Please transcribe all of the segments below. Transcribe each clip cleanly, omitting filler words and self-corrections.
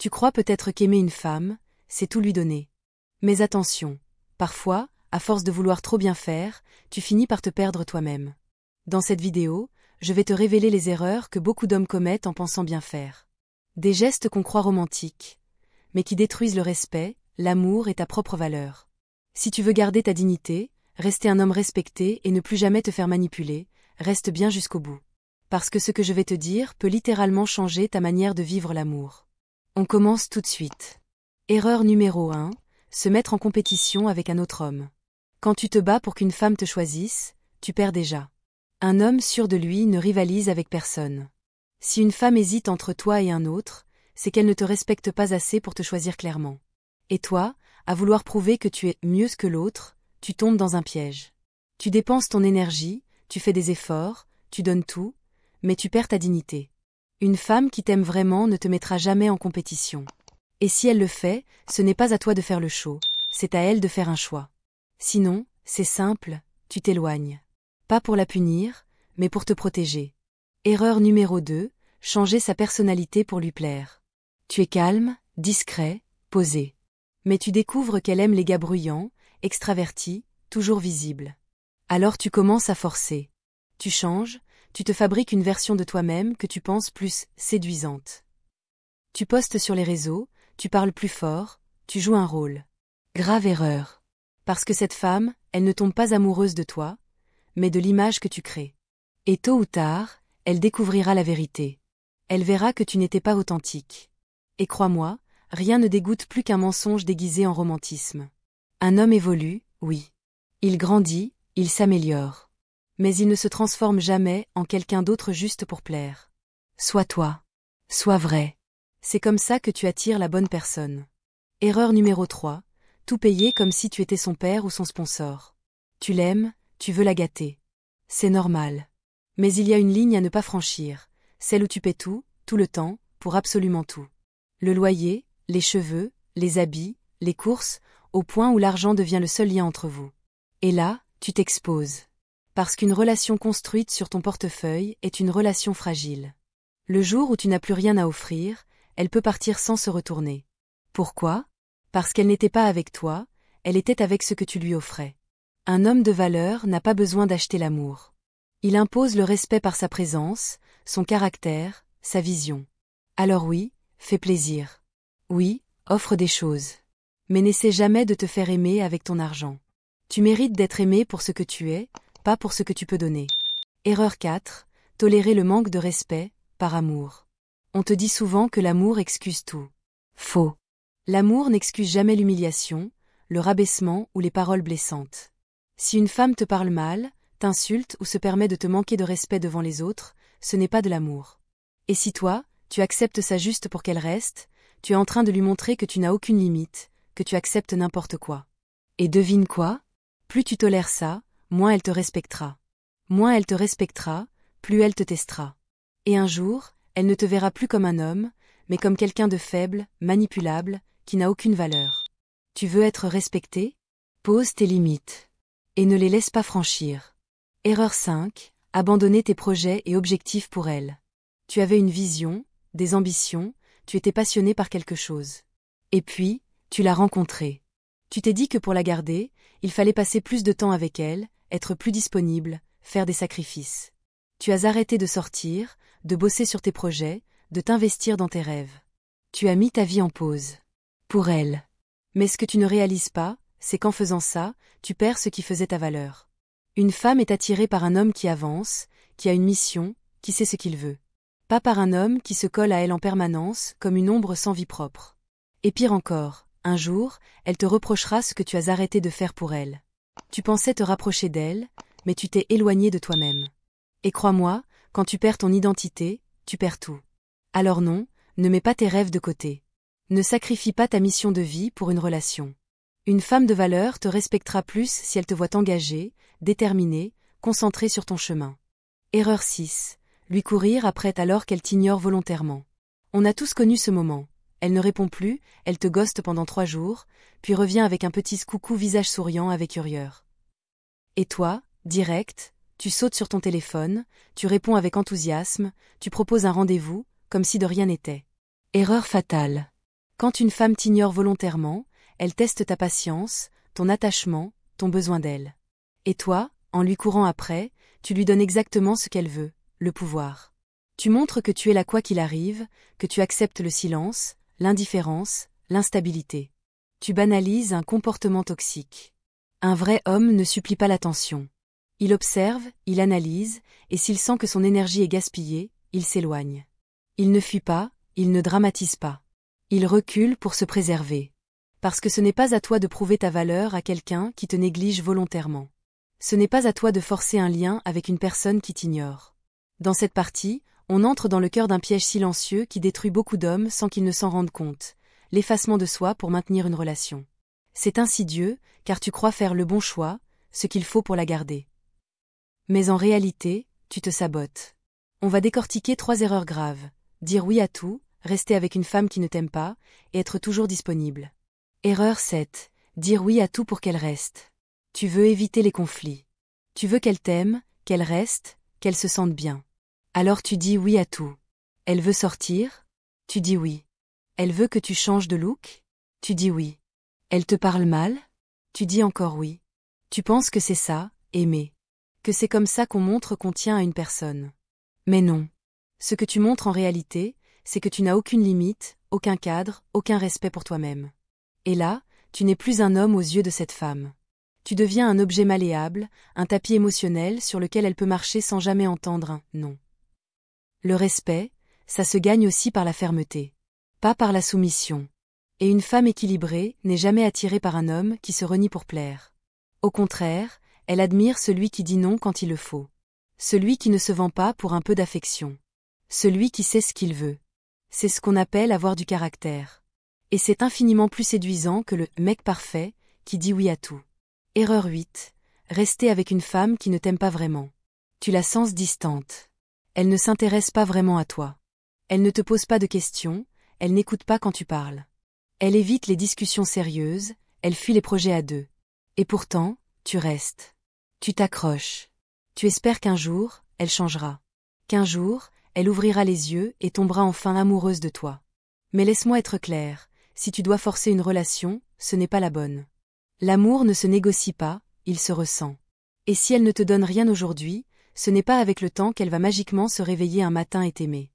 Tu crois peut-être qu'aimer une femme, c'est tout lui donner. Mais attention, parfois, à force de vouloir trop bien faire, tu finis par te perdre toi-même. Dans cette vidéo, je vais te révéler les erreurs que beaucoup d'hommes commettent en pensant bien faire. Des gestes qu'on croit romantiques, mais qui détruisent le respect, l'amour et ta propre valeur. Si tu veux garder ta dignité, rester un homme respecté et ne plus jamais te faire manipuler, reste bien jusqu'au bout. Parce que ce que je vais te dire peut littéralement changer ta manière de vivre l'amour. On commence tout de suite. Erreur numéro 1, se mettre en compétition avec un autre homme. Quand tu te bats pour qu'une femme te choisisse, tu perds déjà. Un homme sûr de lui ne rivalise avec personne. Si une femme hésite entre toi et un autre, c'est qu'elle ne te respecte pas assez pour te choisir clairement. Et toi, à vouloir prouver que tu es mieux que l'autre, tu tombes dans un piège. Tu dépenses ton énergie, tu fais des efforts, tu donnes tout, mais tu perds ta dignité. Une femme qui t'aime vraiment ne te mettra jamais en compétition. Et si elle le fait, ce n'est pas à toi de faire le show, c'est à elle de faire un choix. Sinon, c'est simple, tu t'éloignes. Pas pour la punir, mais pour te protéger. Erreur numéro 2, changer sa personnalité pour lui plaire. Tu es calme, discret, posé. Mais tu découvres qu'elle aime les gars bruyants, extravertis, toujours visibles. Alors tu commences à forcer. Tu changes, tu te fabriques une version de toi-même que tu penses plus séduisante. Tu postes sur les réseaux, tu parles plus fort, tu joues un rôle. Grave erreur. Parce que cette femme, elle ne tombe pas amoureuse de toi, mais de l'image que tu crées. Et tôt ou tard, elle découvrira la vérité. Elle verra que tu n'étais pas authentique. Et crois-moi, rien ne dégoûte plus qu'un mensonge déguisé en romantisme. Un homme évolue, oui. Il grandit, il s'améliore. Mais il ne se transforme jamais en quelqu'un d'autre juste pour plaire. Sois toi. Sois vrai. C'est comme ça que tu attires la bonne personne. Erreur numéro 3, tout payer comme si tu étais son père ou son sponsor. Tu l'aimes, tu veux la gâter. C'est normal. Mais il y a une ligne à ne pas franchir, celle où tu paies tout, tout le temps, pour absolument tout. Le loyer, les cheveux, les habits, les courses, au point où l'argent devient le seul lien entre vous. Et là, tu t'exposes. Parce qu'une relation construite sur ton portefeuille est une relation fragile. Le jour où tu n'as plus rien à offrir, elle peut partir sans se retourner. Pourquoi ? Parce qu'elle n'était pas avec toi, elle était avec ce que tu lui offrais. Un homme de valeur n'a pas besoin d'acheter l'amour. Il impose le respect par sa présence, son caractère, sa vision. Alors oui, fais plaisir. Oui, offre des choses. Mais n'essaie jamais de te faire aimer avec ton argent. Tu mérites d'être aimé pour ce que tu es, pas pour ce que tu peux donner. Erreur 4, tolérer le manque de respect, par amour. On te dit souvent que l'amour excuse tout. Faux. L'amour n'excuse jamais l'humiliation, le rabaissement ou les paroles blessantes. Si une femme te parle mal, t'insulte ou se permet de te manquer de respect devant les autres, ce n'est pas de l'amour. Et si toi, tu acceptes ça juste pour qu'elle reste, tu es en train de lui montrer que tu n'as aucune limite, que tu acceptes n'importe quoi. Et devine quoi ? Plus tu tolères ça, moins elle te respectera. Moins elle te respectera, plus elle te testera. Et un jour, elle ne te verra plus comme un homme, mais comme quelqu'un de faible, manipulable, qui n'a aucune valeur. Tu veux être respecté ? Pose tes limites. Et ne les laisse pas franchir. Erreur 5, abandonner tes projets et objectifs pour elle. Tu avais une vision, des ambitions, tu étais passionné par quelque chose. Et puis, tu l'as rencontrée. Tu t'es dit que pour la garder, il fallait passer plus de temps avec elle, être plus disponible, faire des sacrifices. Tu as arrêté de sortir, de bosser sur tes projets, de t'investir dans tes rêves. Tu as mis ta vie en pause. Pour elle. Mais ce que tu ne réalises pas, c'est qu'en faisant ça, tu perds ce qui faisait ta valeur. Une femme est attirée par un homme qui avance, qui a une mission, qui sait ce qu'il veut. Pas par un homme qui se colle à elle en permanence, comme une ombre sans vie propre. Et pire encore, un jour, elle te reprochera ce que tu as arrêté de faire pour elle. Tu pensais te rapprocher d'elle, mais tu t'es éloigné de toi-même. Et crois-moi, quand tu perds ton identité, tu perds tout. Alors non, ne mets pas tes rêves de côté. Ne sacrifie pas ta mission de vie pour une relation. Une femme de valeur te respectera plus si elle te voit engagée, déterminée, concentrée sur ton chemin. Erreur 6. Lui courir après alors qu'elle t'ignore volontairement. On a tous connu ce moment. Elle ne répond plus, elle te ghoste pendant 3 jours, puis revient avec un petit coucou visage souriant avec hurrieur. Et toi, direct, tu sautes sur ton téléphone, tu réponds avec enthousiasme, tu proposes un rendez-vous, comme si de rien n'était. Erreur fatale. Quand une femme t'ignore volontairement, elle teste ta patience, ton attachement, ton besoin d'elle. Et toi, en lui courant après, tu lui donnes exactement ce qu'elle veut, le pouvoir. Tu montres que tu es là quoi qu'il arrive, que tu acceptes le silence, l'indifférence, l'instabilité. Tu banalises un comportement toxique. Un vrai homme ne supplie pas l'attention. Il observe, il analyse, et s'il sent que son énergie est gaspillée, il s'éloigne. Il ne fuit pas, il ne dramatise pas. Il recule pour se préserver. Parce que ce n'est pas à toi de prouver ta valeur à quelqu'un qui te néglige volontairement. Ce n'est pas à toi de forcer un lien avec une personne qui t'ignore. Dans cette partie, on entre dans le cœur d'un piège silencieux qui détruit beaucoup d'hommes sans qu'ils ne s'en rendent compte, l'effacement de soi pour maintenir une relation. C'est insidieux, car tu crois faire le bon choix, ce qu'il faut pour la garder. Mais en réalité, tu te sabotes. On va décortiquer 3 erreurs graves. Dire oui à tout, rester avec une femme qui ne t'aime pas, et être toujours disponible. Erreur 7. Dire oui à tout pour qu'elle reste. Tu veux éviter les conflits. Tu veux qu'elle t'aime, qu'elle reste, qu'elle se sente bien. Alors tu dis oui à tout. Elle veut sortir? Tu dis oui. Elle veut que tu changes de look? Tu dis oui. Elle te parle mal? Tu dis encore oui. Tu penses que c'est ça, aimer. Que c'est comme ça qu'on montre qu'on tient à une personne. Mais non. Ce que tu montres en réalité, c'est que tu n'as aucune limite, aucun cadre, aucun respect pour toi-même. Et là, tu n'es plus un homme aux yeux de cette femme. Tu deviens un objet malléable, un tapis émotionnel sur lequel elle peut marcher sans jamais entendre un « non ». Le respect, ça se gagne aussi par la fermeté. Pas par la soumission. Et une femme équilibrée n'est jamais attirée par un homme qui se renie pour plaire. Au contraire, elle admire celui qui dit non quand il le faut. Celui qui ne se vend pas pour un peu d'affection. Celui qui sait ce qu'il veut. C'est ce qu'on appelle avoir du caractère. Et c'est infiniment plus séduisant que le « mec parfait » qui dit oui à tout. Erreur 8. Rester avec une femme qui ne t'aime pas vraiment. Tu la sens distante. Elle ne s'intéresse pas vraiment à toi. Elle ne te pose pas de questions, elle n'écoute pas quand tu parles. Elle évite les discussions sérieuses, elle fuit les projets à deux. Et pourtant, tu restes. Tu t'accroches. Tu espères qu'un jour, elle changera. Qu'un jour, elle ouvrira les yeux et tombera enfin amoureuse de toi. Mais laisse-moi être clair, si tu dois forcer une relation, ce n'est pas la bonne. L'amour ne se négocie pas, il se ressent. Et si elle ne te donne rien aujourd'hui, ce n'est pas avec le temps qu'elle va magiquement se réveiller un matin et t'aimer.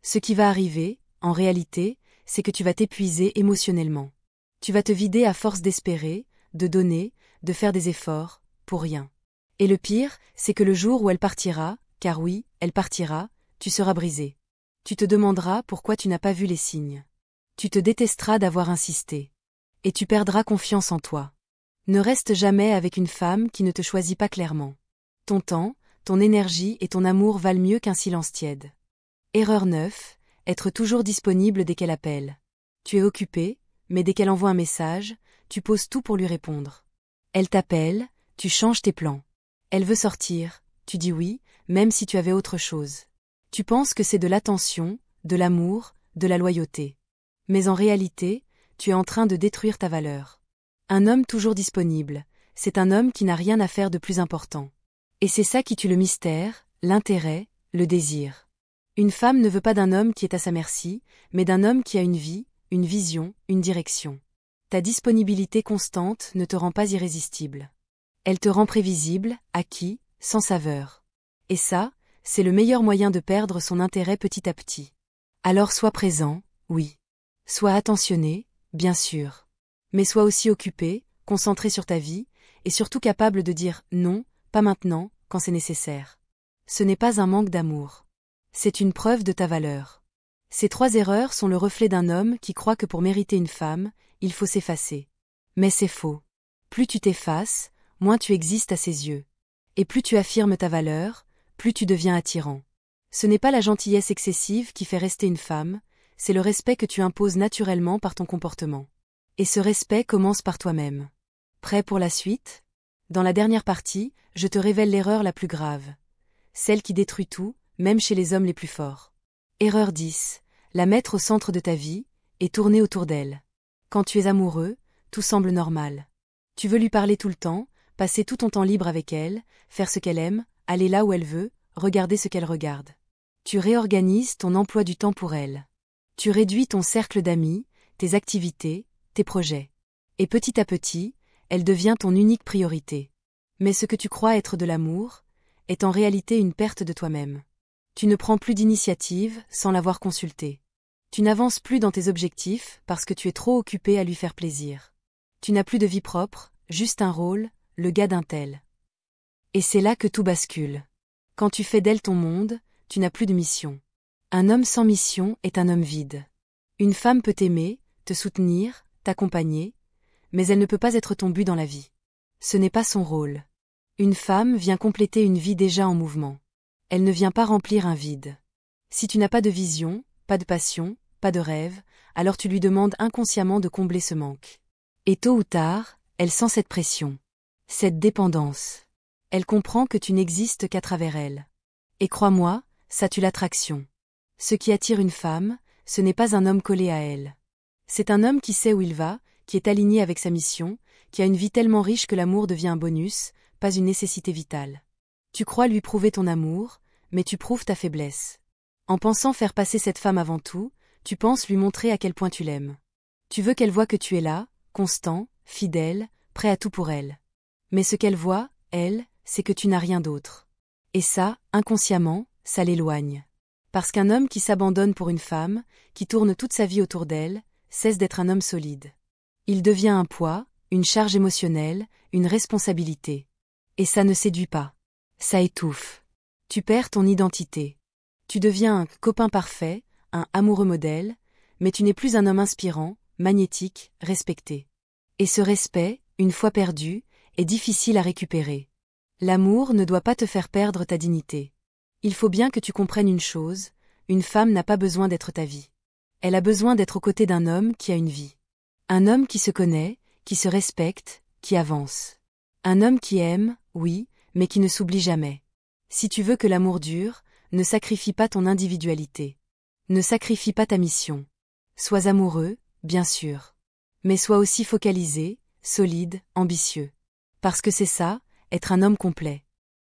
Ce qui va arriver, en réalité, c'est que tu vas t'épuiser émotionnellement. Tu vas te vider à force d'espérer, de donner, de faire des efforts, pour rien. Et le pire, c'est que le jour où elle partira, car oui, elle partira, tu seras brisé. Tu te demanderas pourquoi tu n'as pas vu les signes. Tu te détesteras d'avoir insisté. Et tu perdras confiance en toi. Ne reste jamais avec une femme qui ne te choisit pas clairement. Ton temps, ton énergie et ton amour valent mieux qu'un silence tiède. Erreur 9. Être toujours disponible dès qu'elle appelle. Tu es occupé, mais dès qu'elle envoie un message, tu poses tout pour lui répondre. Elle t'appelle, tu changes tes plans. Elle veut sortir, tu dis oui, même si tu avais autre chose. Tu penses que c'est de l'attention, de l'amour, de la loyauté. Mais en réalité, tu es en train de détruire ta valeur. Un homme toujours disponible, c'est un homme qui n'a rien à faire de plus important. Et c'est ça qui tue le mystère, l'intérêt, le désir. Une femme ne veut pas d'un homme qui est à sa merci, mais d'un homme qui a une vie, une vision, une direction. Ta disponibilité constante ne te rend pas irrésistible. Elle te rend prévisible, acquis, sans saveur. Et ça, c'est le meilleur moyen de perdre son intérêt petit à petit. Alors sois présent, oui. Sois attentionné, bien sûr. Mais sois aussi occupé, concentré sur ta vie, et surtout capable de dire non, pas maintenant, quand c'est nécessaire. Ce n'est pas un manque d'amour. C'est une preuve de ta valeur. Ces 3 erreurs sont le reflet d'un homme qui croit que pour mériter une femme, il faut s'effacer. Mais c'est faux. Plus tu t'effaces, moins tu existes à ses yeux. Et plus tu affirmes ta valeur, plus tu deviens attirant. Ce n'est pas la gentillesse excessive qui fait rester une femme, c'est le respect que tu imposes naturellement par ton comportement. Et ce respect commence par toi-même. Prêt pour la suite? Dans la dernière partie, je te révèle l'erreur la plus grave. Celle qui détruit tout, même chez les hommes les plus forts. Erreur 10. La mettre au centre de ta vie, et tourner autour d'elle. Quand tu es amoureux, tout semble normal. Tu veux lui parler tout le temps, passer tout ton temps libre avec elle, faire ce qu'elle aime, aller là où elle veut, regarder ce qu'elle regarde. Tu réorganises ton emploi du temps pour elle. Tu réduis ton cercle d'amis, tes activités, tes projets. Et petit à petit, elle devient ton unique priorité. Mais ce que tu crois être de l'amour, est en réalité une perte de toi-même. Tu ne prends plus d'initiative sans l'avoir consulté. Tu n'avances plus dans tes objectifs parce que tu es trop occupé à lui faire plaisir. Tu n'as plus de vie propre, juste un rôle, le gars d'un tel. Et c'est là que tout bascule. Quand tu fais d'elle ton monde, tu n'as plus de mission. Un homme sans mission est un homme vide. Une femme peut t'aimer, te soutenir, t'accompagner, mais elle ne peut pas être ton but dans la vie. Ce n'est pas son rôle. Une femme vient compléter une vie déjà en mouvement. Elle ne vient pas remplir un vide. Si tu n'as pas de vision, pas de passion, pas de rêve, alors tu lui demandes inconsciemment de combler ce manque. Et tôt ou tard, elle sent cette pression, cette dépendance. Elle comprend que tu n'existes qu'à travers elle. Et crois-moi, ça tue l'attraction. Ce qui attire une femme, ce n'est pas un homme collé à elle. C'est un homme qui sait où il va, qui est aligné avec sa mission, qui a une vie tellement riche que l'amour devient un bonus, pas une nécessité vitale. Tu crois lui prouver ton amour, mais tu prouves ta faiblesse. En pensant faire passer cette femme avant tout, tu penses lui montrer à quel point tu l'aimes. Tu veux qu'elle voie que tu es là, constant, fidèle, prêt à tout pour elle. Mais ce qu'elle voit, elle, c'est que tu n'as rien d'autre. Et ça, inconsciemment, ça l'éloigne. Parce qu'un homme qui s'abandonne pour une femme, qui tourne toute sa vie autour d'elle, cesse d'être un homme solide. Il devient un poids, une charge émotionnelle, une responsabilité. Et ça ne séduit pas. Ça étouffe. Tu perds ton identité. Tu deviens un copain parfait, un amoureux modèle, mais tu n'es plus un homme inspirant, magnétique, respecté. Et ce respect, une fois perdu, est difficile à récupérer. L'amour ne doit pas te faire perdre ta dignité. Il faut bien que tu comprennes une chose, une femme n'a pas besoin d'être ta vie. Elle a besoin d'être aux côtés d'un homme qui a une vie. Un homme qui se connaît, qui se respecte, qui avance. Un homme qui aime, oui, mais qui ne s'oublie jamais. Si tu veux que l'amour dure, ne sacrifie pas ton individualité. Ne sacrifie pas ta mission. Sois amoureux, bien sûr. Mais sois aussi focalisé, solide, ambitieux. Parce que c'est ça, être un homme complet.